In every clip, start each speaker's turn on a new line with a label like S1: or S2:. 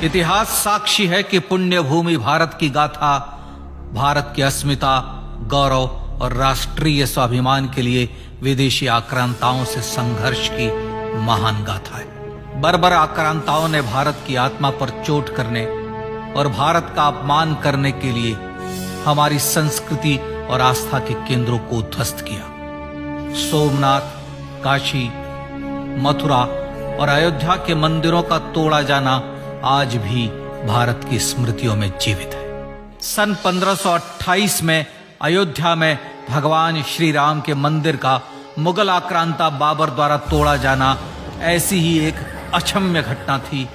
S1: इतिहास साक्षी है कि पुण्य भूमि भारत की गाथा भारत की अस्मिता, गौरव और राष्ट्रीय स्वाभिमान के लिए विदेशी आक्रांताओं से संघर्ष की महान गाथा है। बर्बर आक्रांताओं ने भारत की आत्मा पर चोट करने और भारत का अपमान करने के लिए हमारी संस्कृति और आस्था के केंद्रों को उद्ध्वस्त किया। सोमनाथ, काशी, मथुरा और अयोध्या के मंदिरों का तोड़ा जाना आज भी भारत की स्मृतियों में जीवित है। सन 1528 में अयोध्या में भगवान श्री राम के मंदिर का मुगल आक्रांता बाबर द्वारा तोड़ा जाना ऐसी ही एक अक्षम्य घटना थी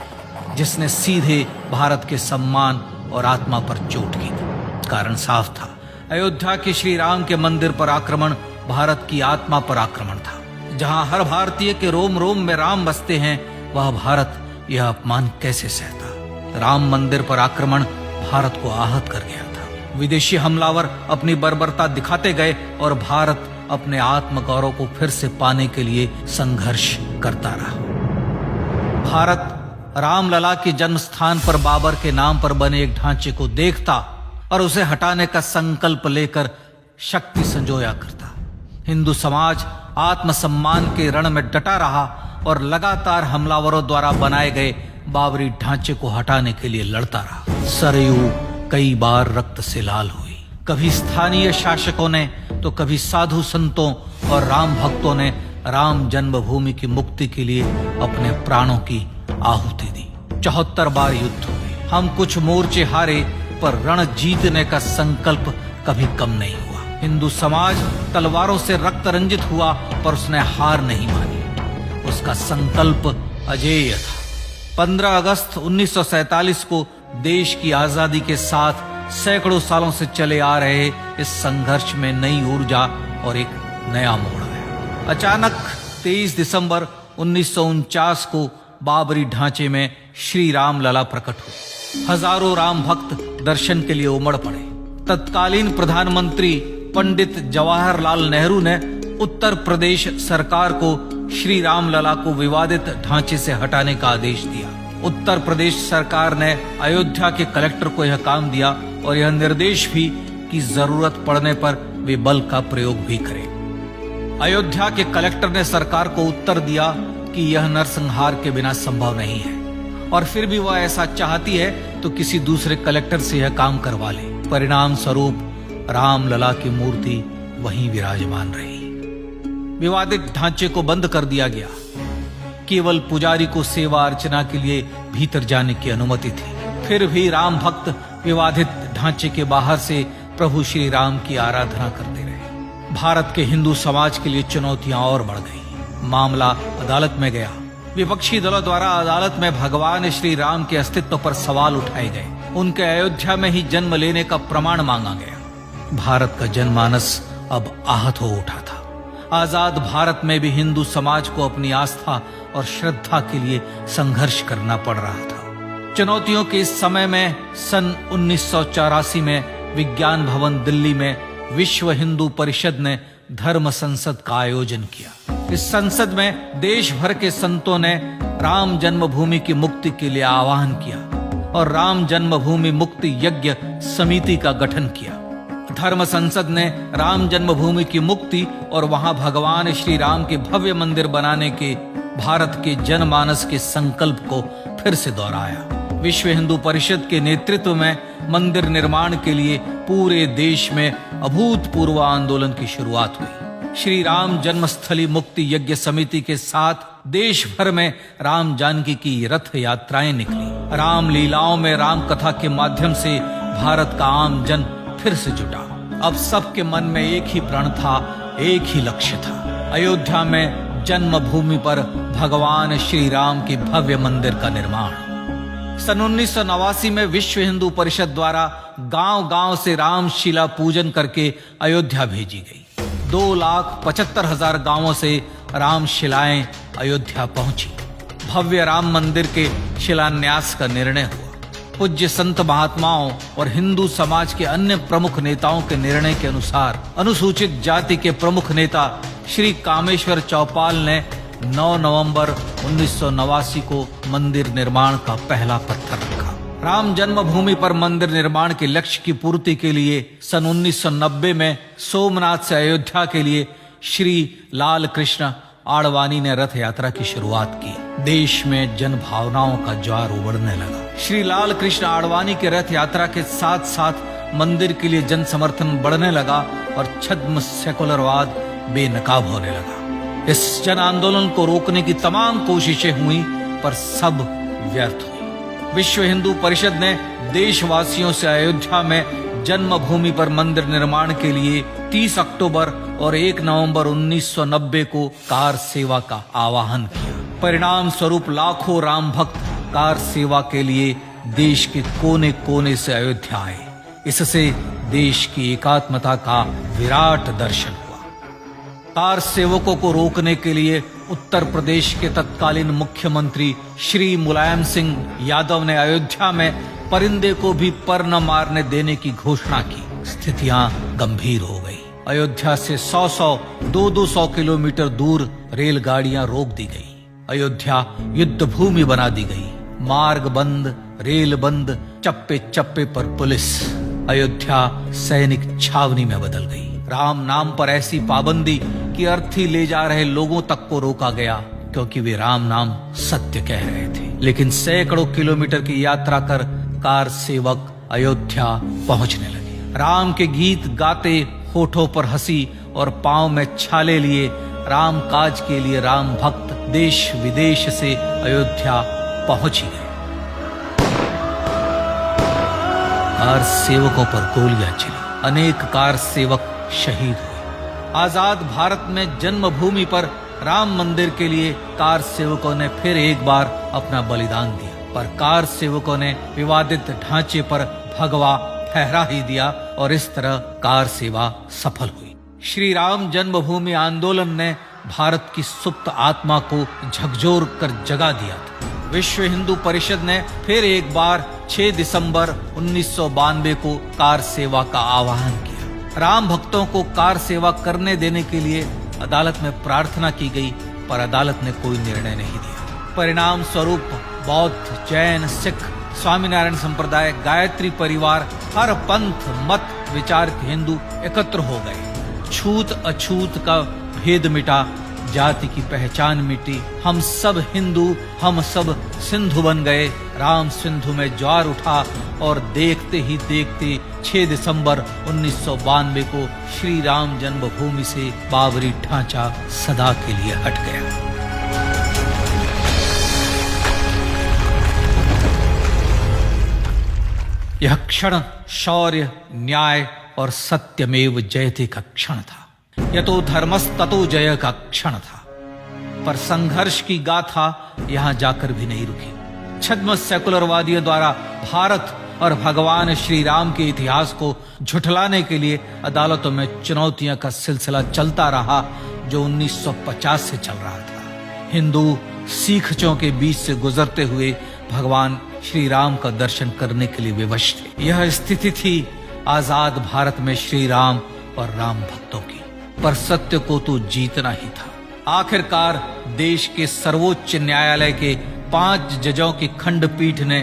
S1: जिसने सीधे भारत के सम्मान और आत्मा पर चोट की थी। कारण साफ था, अयोध्या के श्री राम के मंदिर पर आक्रमण भारत की आत्मा पर आक्रमण था। जहां हर भारतीय के रोम रोम में राम बसते हैं, वह भारत यह अपमान कैसे सहता। राम मंदिर पर आक्रमण भारत को आहत कर गया था। विदेशी हमलावर अपनी बर्बरता दिखाते गए और भारत अपने आत्मगौरव को फिर से पाने के लिए संघर्ष करता रहा। भारत रामलला के जन्म स्थान पर बाबर के नाम पर बने एक ढांचे को देखता और उसे हटाने का संकल्प लेकर शक्ति संजोया करता। हिंदू समाज आत्मसम्मान के रण में डटा रहा और लगातार हमलावरों द्वारा बनाए गए बाबरी ढांचे को हटाने के लिए लड़ता रहा। सरयू कई बार रक्त से लाल हुई। कभी स्थानीय शासकों ने तो कभी साधु संतों और राम भक्तों ने राम जन्मभूमि की मुक्ति के लिए अपने प्राणों की आहुति दी। 74 बार युद्ध हुए। हम कुछ मोर्चे हारे, पर रण जीतने का संकल्प कभी कम नहीं हुआ। हिंदू समाज तलवारों से रक्त रंजित हुआ, पर उसने हार नहीं मानी। उसका संकल्प अजेय था। 15 अगस्त 1947 को देश की आजादी के साथ सैकड़ों सालों से चले आ रहे इस संघर्ष में नई ऊर्जा और एक नया मोड़ आया। अचानक 23 दिसंबर 1949 को बाबरी ढांचे में श्री राम लला प्रकट हुए। हजारों राम भक्त दर्शन के लिए उमड़ पड़े। तत्कालीन प्रधानमंत्री पंडित जवाहरलाल नेहरू ने उत्तर प्रदेश सरकार को श्री राम लला को विवादित ढांचे से हटाने का आदेश दिया। उत्तर प्रदेश सरकार ने अयोध्या के कलेक्टर को यह काम दिया और यह निर्देश भी कि जरूरत पड़ने पर वे बल का प्रयोग भी करें। अयोध्या के कलेक्टर ने सरकार को उत्तर दिया कि यह नरसंहार के बिना संभव नहीं है और फिर भी वह ऐसा चाहती है तो किसी दूसरे कलेक्टर से यह काम करवा ले। परिणाम स्वरूप रामलला की मूर्ति वहीं विराजमान रही। विवादित ढांचे को बंद कर दिया गया। केवल पुजारी को सेवा अर्चना के लिए भीतर जाने की अनुमति थी। फिर भी राम भक्त विवादित ढांचे के बाहर से प्रभु श्री राम की आराधना करते रहे। भारत के हिंदू समाज के लिए चुनौतियां और बढ़ गई। मामला अदालत में गया। विपक्षी दलों द्वारा अदालत में भगवान श्री राम के अस्तित्व पर सवाल उठाए गए। उनके अयोध्या में ही जन्म लेने का प्रमाण मांगा गया। भारत का जनमानस अब आहत हो उठा था। आजाद भारत में भी हिंदू समाज को अपनी आस्था और श्रद्धा के लिए संघर्ष करना पड़ रहा था। चुनौतियों के इस समय में सन 1984 में विज्ञान भवन दिल्ली में विश्व हिंदू परिषद ने धर्म संसद का आयोजन किया। इस संसद में देश भर के संतों ने राम जन्मभूमि की मुक्ति के लिए आह्वान किया और राम जन्मभूमि मुक्ति यज्ञ समिति का गठन किया। धर्म संसद ने राम जन्मभूमि की मुक्ति और वहां भगवान श्री राम के भव्य मंदिर बनाने के भारत के जनमानस के संकल्प को फिर से दोहराया। विश्व हिंदू परिषद के नेतृत्व में मंदिर निर्माण के लिए पूरे देश में अभूतपूर्व आंदोलन की शुरुआत हुई। श्री राम जन्मस्थली मुक्ति यज्ञ समिति के साथ देश भर में राम जानकी की रथ यात्राएं निकली। राम लीलाओं में राम कथा के माध्यम से भारत का आम जन फिर से जुटा। अब सबके मन में एक ही प्रण था, एक ही लक्ष्य था। अयोध्या में जन्मभूमि पर भगवान श्री राम के भव्य मंदिर का निर्माण। सन 1989 में विश्व हिंदू परिषद द्वारा गांव-गांव से रामशिला पूजन करके अयोध्या भेजी गई। 2,75,000 गांवों से रामशिलाएं अयोध्या पहुंची। भव्य राम मंदिर के शिलान्यास का निर्णय हुआ। पूज्य संत महात्माओं और हिंदू समाज के अन्य प्रमुख नेताओं के निर्णय के अनुसार अनुसूचित जाति के प्रमुख नेता श्री कामेश्वर चौपाल ने 9 नवंबर 1989 को मंदिर निर्माण का पहला पत्थर रखा। राम जन्मभूमि पर मंदिर निर्माण के लक्ष्य की पूर्ति के लिए सन 1990 में सोमनाथ से अयोध्या के लिए श्री लाल कृष्ण आडवाणी ने रथ यात्रा की शुरुआत की। देश में जन भावनाओं का ज्वार उमड़ने लगा। श्री लाल कृष्ण आडवाणी के रथ यात्रा के साथ साथ मंदिर के लिए जन समर्थन बढ़ने लगा और छद्म सेकुलरवाद बेनकाब होने लगा। इस जन आंदोलन को रोकने की तमाम कोशिशें हुई पर सब व्यर्थ हुई। विश्व हिंदू परिषद ने देशवासियों से अयोध्या में जन्मभूमि पर मंदिर निर्माण के लिए 30 अक्टूबर और 1 नवंबर 1990 को कार सेवा का आह्वान किया। परिणाम स्वरूप लाखों राम भक्त कार सेवा के लिए देश के कोने कोने से अयोध्या आए। इससे देश की एकात्मता का विराट दर्शन हुआ। कार सेवकों को रोकने के लिए उत्तर प्रदेश के तत्कालीन मुख्यमंत्री श्री मुलायम सिंह यादव ने अयोध्या में परिंदे को भी पर न मारने देने की घोषणा की। स्थितियां गंभीर हो गई। अयोध्या से 100 200 किलोमीटर दूर रेलगाड़ियां रोक दी गई। अयोध्या युद्ध भूमि बना दी गई। मार्ग बंद, रेल बंद, चप्पे चप्पे पर पुलिस। अयोध्या सैनिक छावनी में बदल गई। राम नाम पर ऐसी पाबंदी कि अर्थी ले जा रहे लोगों तक को रोका गया क्योंकि वे राम नाम सत्य कह रहे थे। लेकिन सैकड़ों किलोमीटर की यात्रा कर कार सेवक अयोध्या पहुंचने लगे। राम के गीत गाते, होठों पर हंसी और पांव में छाले लिए राम काज के लिए राम भक्त देश विदेश से अयोध्या पहुंच ही गए। कार सेवकों पर गोलियां चली। अनेक कार सेवक शहीद हुए। आजाद भारत में जन्मभूमि पर राम मंदिर के लिए कार सेवकों ने फिर एक बार अपना बलिदान दिया, पर कार सेवकों ने विवादित ढांचे पर भगवा ठहरा ही दिया और इस तरह कार सेवा सफल हुई। श्री राम जन्मभूमि आंदोलन ने भारत की सुप्त आत्मा को झकझोर कर जगा दिया था। विश्व हिंदू परिषद ने फिर एक बार 6 दिसंबर 1992 को कार सेवा का आह्वान किया। राम भक्तों को कार सेवा करने देने के लिए अदालत में प्रार्थना की गई, पर अदालत ने कोई निर्णय नहीं दिया। परिणाम स्वरूप बौद्ध, जैन, सिख, स्वामीनारायण संप्रदाय, गायत्री परिवार, हर पंथ मत विचार के हिंदू एकत्र हो गए। छूत अछूत का भेद मिटा, जाति की पहचान मिटी। हम सब हिंदू, हम सब सिंधु बन गए। राम सिंधु में ज्वार उठा और देखते ही देखते 6 दिसंबर 1992 को श्री राम जन्मभूमि से बाबरी ढांचा सदा के लिए हट गया। यह क्षण शौर्य, न्याय और सत्यमेव जयते का क्षण था। यतो धर्मस्ततो जय का क्षण था। पर संघर्ष की गाथा यहां जाकर भी नहीं रुकी। छद्म सेकुलरवादियों द्वारा भारत और भगवान श्री राम के इतिहास को झुठलाने के लिए अदालतों में चुनौतियों का सिलसिला चलता रहा, जो 1950 से चल रहा था। हिंदू सिखों के बीच से गुजरते हुए भगवान श्री राम का दर्शन करने के लिए विवश थे। यह स्थिति थी आजाद भारत में श्री राम और राम भक्तों की। पर सत्य को तो जीतना ही था। आखिरकार देश के सर्वोच्च न्यायालय के 5 जजों की खंडपीठ ने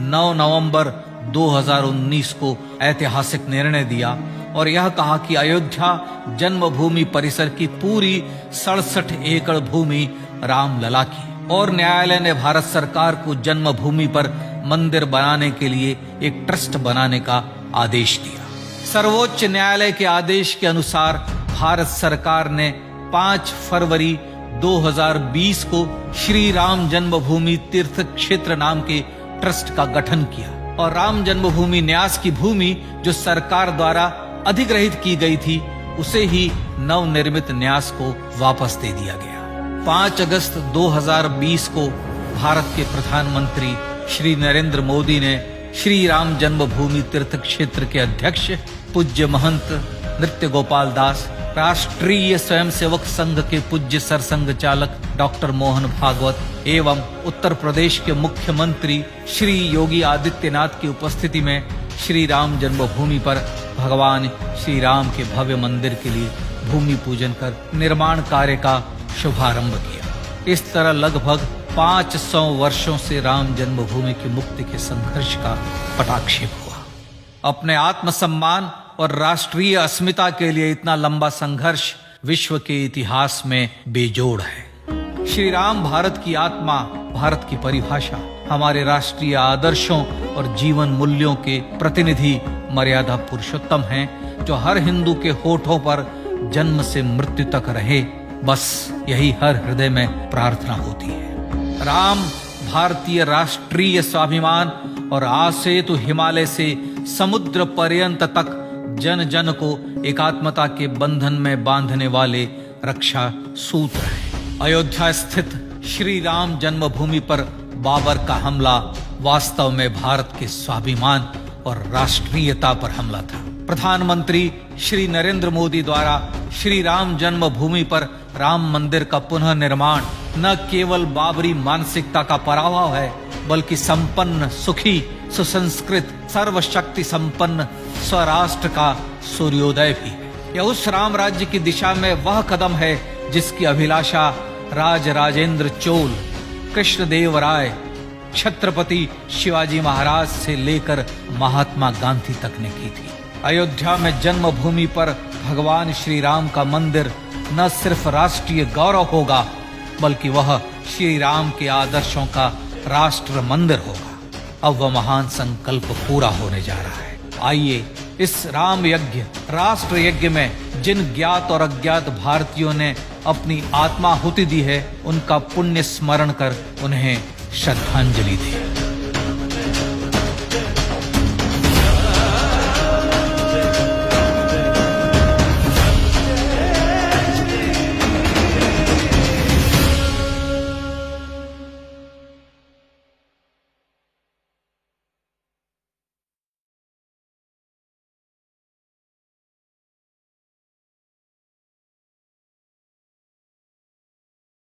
S1: 9 नवंबर 2019 को ऐतिहासिक निर्णय दिया और यह कहा कि अयोध्या जन्मभूमि परिसर की पूरी 67 एकड़ भूमि रामलला की, और न्यायालय ने भारत सरकार को जन्मभूमि पर मंदिर बनाने के लिए एक ट्रस्ट बनाने का आदेश दिया। सर्वोच्च न्यायालय के आदेश के अनुसार भारत सरकार ने 5 फरवरी 2020 को श्री राम जन्मभूमि तीर्थ क्षेत्र नाम के ट्रस्ट का गठन किया और राम जन्मभूमि न्यास की भूमि जो सरकार द्वारा अधिग्रहित की गई थी उसे ही नवनिर्मित न्यास को वापस दे दिया गया। 5 अगस्त 2020 को भारत के प्रधानमंत्री श्री नरेंद्र मोदी ने श्री राम जन्मभूमि तीर्थ क्षेत्र के अध्यक्ष पूज्य महंत नृत्य गोपाल दास, राष्ट्रीय स्वयंसेवक संघ के पूज्य सरसंघ चालक डॉक्टर मोहन भागवत एवं उत्तर प्रदेश के मुख्यमंत्री श्री योगी आदित्यनाथ की उपस्थिति में श्री राम जन्मभूमि पर भगवान श्री राम के भव्य मंदिर के लिए भूमि पूजन कर निर्माण कार्य का शुभारंभ किया। इस तरह लगभग 500 वर्षों से राम जन्मभूमि की मुक्ति के संघर्ष का पटाक्षेप हुआ। अपने आत्मसम्मान और राष्ट्रीय अस्मिता के लिए इतना लंबा संघर्ष विश्व के इतिहास में बेजोड़ है। श्री राम भारत की आत्मा, भारत की परिभाषा, हमारे राष्ट्रीय आदर्शों और जीवन मूल्यों के प्रतिनिधि मर्यादा पुरुषोत्तम हैं, जो हर हिंदू के होठों पर जन्म से मृत्यु तक रहे, बस यही हर हृदय में प्रार्थना होती है। राम भारतीय राष्ट्रीय स्वाभिमान और आसेतु हिमालय से समुद्र पर्यंत तक जन जन को एकात्मता के बंधन में बांधने वाले रक्षा सूत्र है। अयोध्या स्थित श्री राम जन्मभूमि पर बाबर का हमला वास्तव में भारत के स्वाभिमान और राष्ट्रीयता पर हमला था। प्रधानमंत्री श्री नरेंद्र मोदी द्वारा श्री राम जन्मभूमि पर राम मंदिर का पुनः निर्माण न केवल बाबरी मानसिकता का पराभव है, बल्कि संपन्न, सुखी, सुसंस्कृत, सर्वशक्ति संपन्न स्वराष्ट्र का सूर्योदय भी है। यह उस राम राज्य की दिशा में वह कदम है जिसकी अभिलाषा राजराजेंद्र चोल, कृष्णदेव राय, छत्रपति शिवाजी महाराज से लेकर महात्मा गांधी तक ने की थी। अयोध्या में जन्मभूमि पर भगवान श्री राम का मंदिर न सिर्फ राष्ट्रीय गौरव होगा, बल्कि वह श्री राम के आदर्शों का राष्ट्र मंदिर होगा। अब वह महान संकल्प पूरा होने जा रहा है। आइए इस राम यज्ञ, राष्ट्र यज्ञ में जिन ज्ञात और अज्ञात भारतीयों ने अपनी आत्माहुति दी है, उनका पुण्य स्मरण कर उन्हें श्रद्धांजलि दें।